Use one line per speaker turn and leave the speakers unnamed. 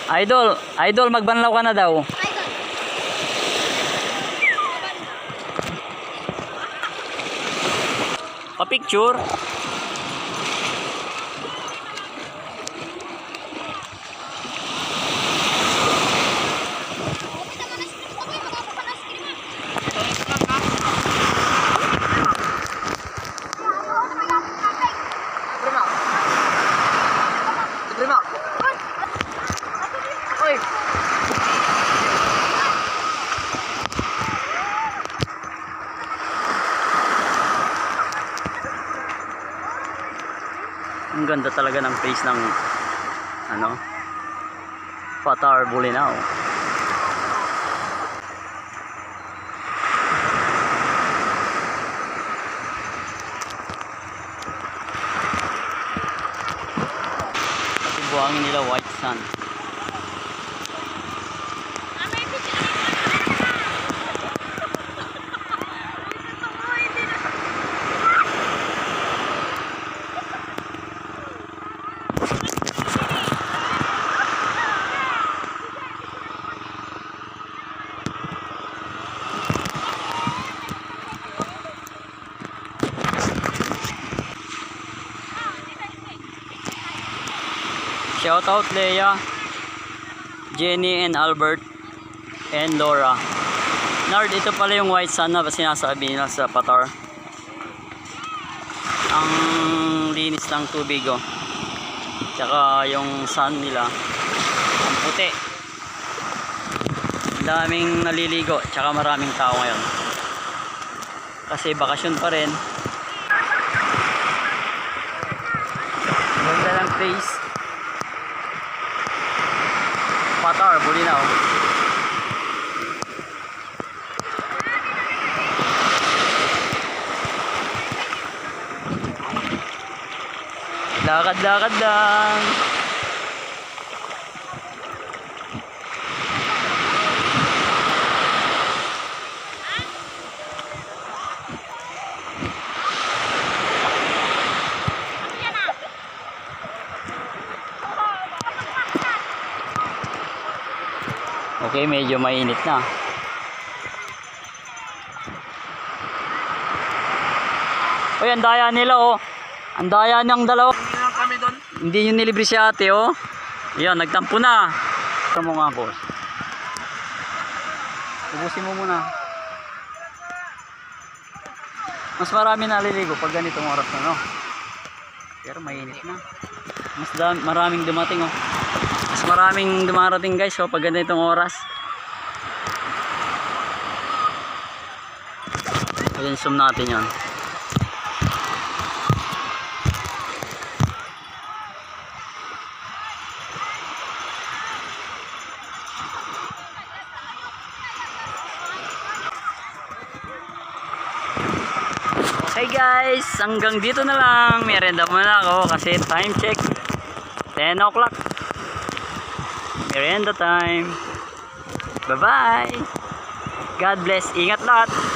Idol, magbanlaw ka na daw. Pa-picture. Ang ganda talaga ng face ng Patar Bolinao. Pati buhangin nila white sand. Shout out Leia, Jenny and Albert and Laura. Nard, ito pala yung white sand na sinasabi nila sa Patar. Ang linis ng tubig oh. Tsaka yung sun nila ang puti. Ang daming naliligo, tsaka maraming tao ngayon. Kasi bakasyon pa rin. Ganda ng place. Patar Bolinao. Lakad-lakad lang. Okay, medyo mainit na. Uy, ang daya nila oh. Ang daya ng dalawa. Hindi nyo nilibre si ate oh. Yan, nagtampo na. Ito mo nga boss. Ubusin mo muna. Mas marami naliligo pag ganitong oras na no. Pero mainit na. Maraming dumating oh. Mas maraming dumarating guys oh, pag ganitong oras. Ayan, zoom natin yan. Okay guys, hanggang dito na lang. Merenda muna ako kasi time check 10 o'clock. Merenda time. Bye bye. God bless. Ingat lahat.